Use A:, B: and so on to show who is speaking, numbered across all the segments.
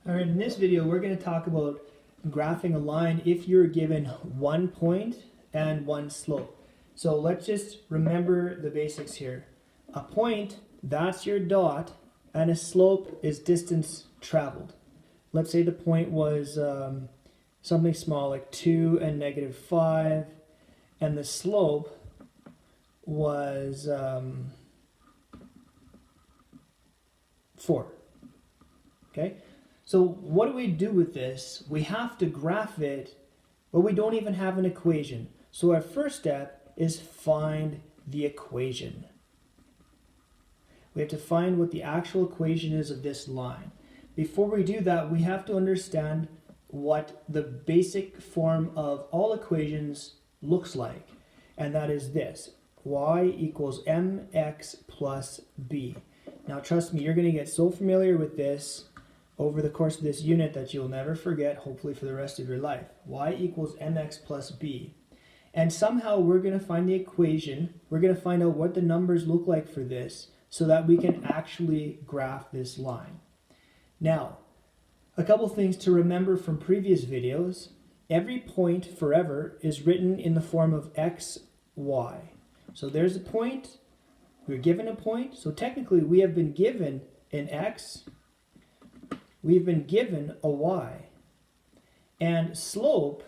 A: All right, in this video, we're going to talk about graphing a line if you're given 1 point and 1 slope. So let's just remember the basics here. A point, that's your dot, and a slope is distance traveled. Let's say the point was something small like 2 and -5, and the slope was 4. Okay? So what do we do with this? We have to graph it, but we don't even have an equation. So our first step is find the equation. We have to find what the actual equation is of this line. Before we do that, we have to understand what the basic form of all equations looks like. And that is this: y equals mx plus b. Now trust me, you're going to get so familiar with this over the course of this unit that you'll never forget, hopefully for the rest of your life. Y equals mx plus b. And somehow we're going to find the equation, we're going to find out what the numbers look like for this so that we can actually graph this line. Now, a couple things to remember from previous videos. Every point forever is written in the form of x, y. So there's a point, we're given a point, so technically we have been given an x, we've been given a y, and slope,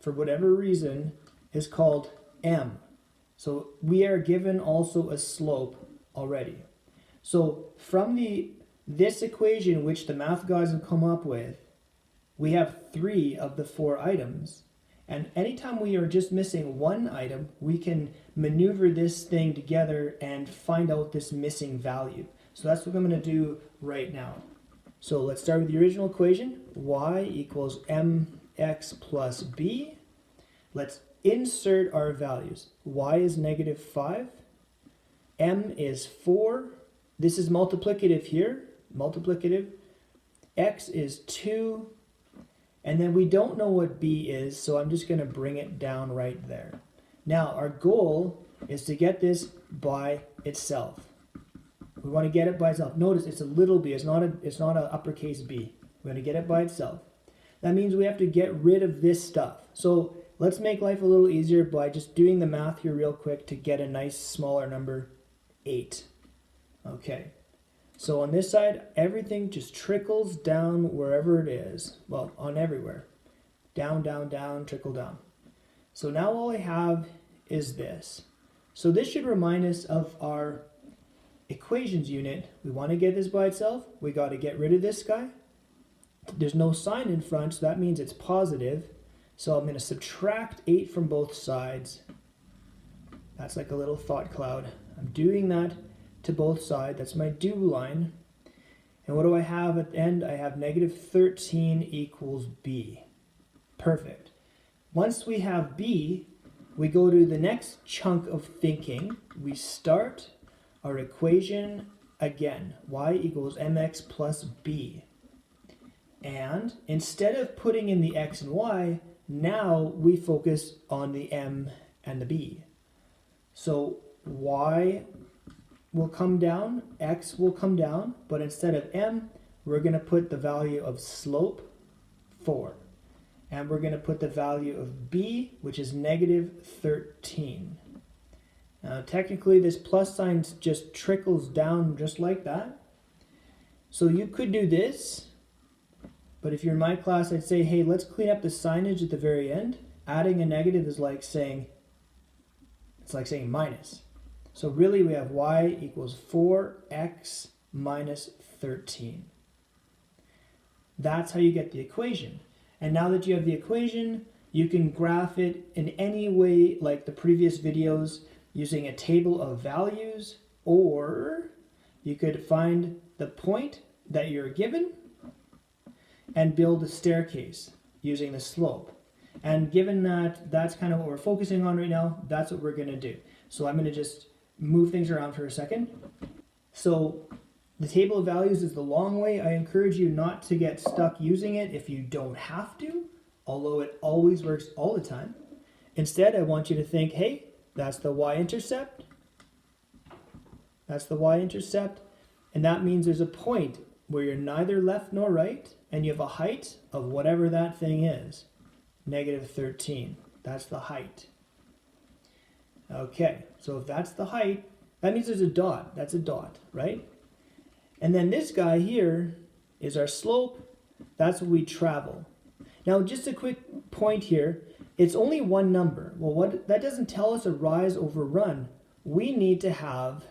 A: for whatever reason, is called m. So we are given also a slope already. So from this equation, which the math guys have come up with, we have 3 of the 4 items. And anytime we are just missing one item, we can maneuver this thing together and find out this missing value. So that's what I'm going to do right now. So let's start with the original equation, y equals mx plus b. Let's insert our values. Y is -5, m is 4, this is multiplicative here, multiplicative, x is 2, and then we don't know what b is, so I'm just going to bring it down right there. Now our goal is to get this by itself. We want to get it by itself. Notice it's a little b. It's not a uppercase B. We're going to get it by itself. That means we have to get rid of this stuff. So let's make life a little easier by just doing the math here real quick to get a nice smaller number, 8. Okay. So on this side, everything just trickles down wherever it is. Well, on everywhere. Down, down, down, trickle down. So now all I have is this. So this should remind us of our equations unit. We want to get this by itself. We got to get rid of this guy. There's no sign in front, so that means it's positive. So I'm going to subtract 8 from both sides. That's like a little thought cloud. I'm doing that to both sides. That's my do line. And what do I have at the end? I have -13 equals b. Perfect. Once we have b, we go to the next chunk of thinking. We start our equation again, y equals mx plus b. And instead of putting in the x and y, now we focus on the m and the b. So y will come down, x will come down, but instead of m, we're going to put the value of slope, 4. And we're going to put the value of b, which is -13. Now, technically, this plus sign just trickles down just like that. So you could do this, but if you're in my class, I'd say, hey, let's clean up the signage at the very end. Adding a negative is like saying, it's like saying minus. So really, we have y equals 4x minus 13. That's how you get the equation. And now that you have the equation, you can graph it in any way like the previous videos, using a table of values, or you could find the point that you're given and build a staircase using the slope. And given that that's kind of what we're focusing on right now, that's what we're going to do. So I'm going to just move things around for a second. So the table of values is the long way. I encourage you not to get stuck using it if you don't have to, although it always works all the time. Instead, I want you to think, hey, that's the y-intercept. That's the y-intercept. And that means there's a point where you're neither left nor right, and you have a height of whatever that thing is, negative 13. That's the height. Okay, so if that's the height, that means there's a dot. That's a dot, right? And then this guy here is our slope. That's what we travel. Now, just a quick point here. It's only one number. Well, that doesn't tell us a rise over run. We need to have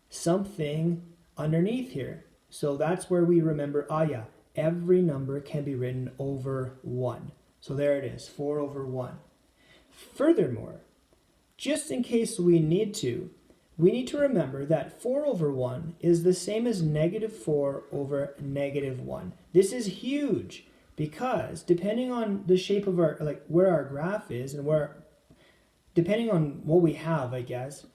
A: something underneath here. So that's where we remember, every number can be written over 1. So there it is, 4 over 1. Furthermore, just in case we need to remember that 4 over 1 is the same as negative 4 over negative 1. This is huge because depending on the shape of our, like where our graph is and depending on what we have, I guess,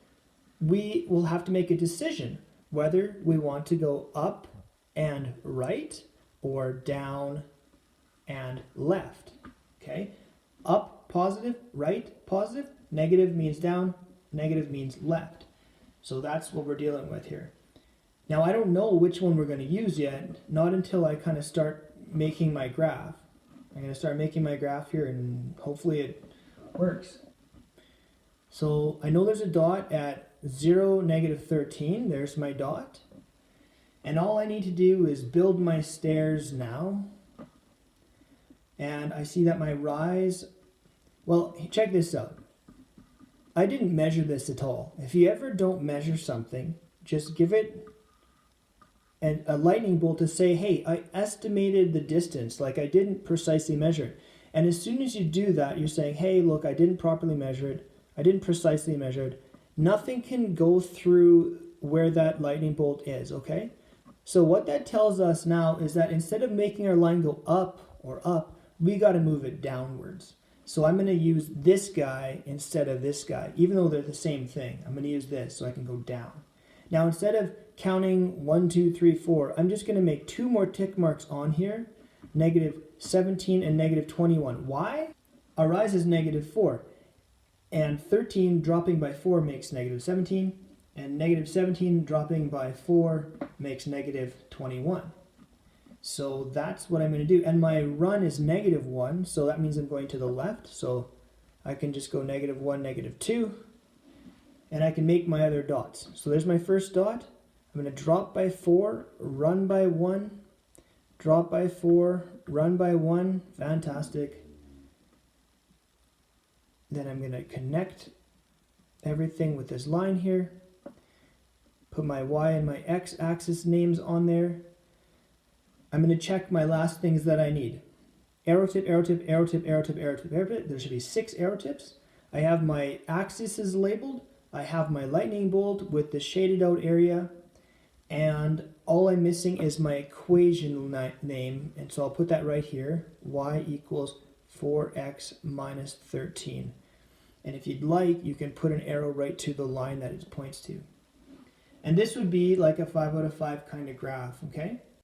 A: we will have to make a decision whether we want to go up and right or down and left. Okay? Up, positive, right, positive, negative means down, negative means left. So that's what we're dealing with here. Now, I don't know which one we're going to use yet, not until I kind of start making my graph. I'm going to start making my graph here and hopefully it works. So I know there's a dot at 0, negative 13. There's my dot. And all I need to do is build my stairs now. And I see that my rise, well, check this out. I didn't measure this at all. If you ever don't measure something, just give it a lightning bolt to say, hey, I estimated the distance, like I didn't precisely measure it. And as soon as you do that, you're saying, hey, look, I didn't properly measure it. I didn't precisely measure it. Nothing can go through where that lightning bolt is, okay? So what that tells us now is that instead of making our line go up or up, we got to move it downwards. So I'm going to use this guy instead of this guy, even though they're the same thing. I'm going to use this so I can go down. Now, instead of counting 1, 2, 3, 4, I'm just going to make 2 more tick marks on here, negative 17 and negative 21. Why? Our rise is negative 4, and 13 dropping by 4 makes negative 17, and negative 17 dropping by 4 makes negative 21. So that's what I'm going to do. And my run is negative 1, so that means I'm going to the left. So I can just go negative 1, negative 2, and I can make my other dots. So there's my first dot. I'm going to drop by 4, run by 1, drop by 4, run by 1. Fantastic. Then I'm going to connect everything with this line here. Put my Y and my X axis names on there. I'm going to check my last things that I need. Arrow tip, arrow tip, arrow tip, arrow tip, arrow tip, arrow tip. There should be 6 arrow tips. I have my axes labeled. I have my lightning bolt with the shaded out area. And all I'm missing is my equation name. And so I'll put that right here. Y equals 4x minus 13. And if you'd like, you can put an arrow right to the line that it points to. And this would be like a 5 out of 5 kind of graph, okay?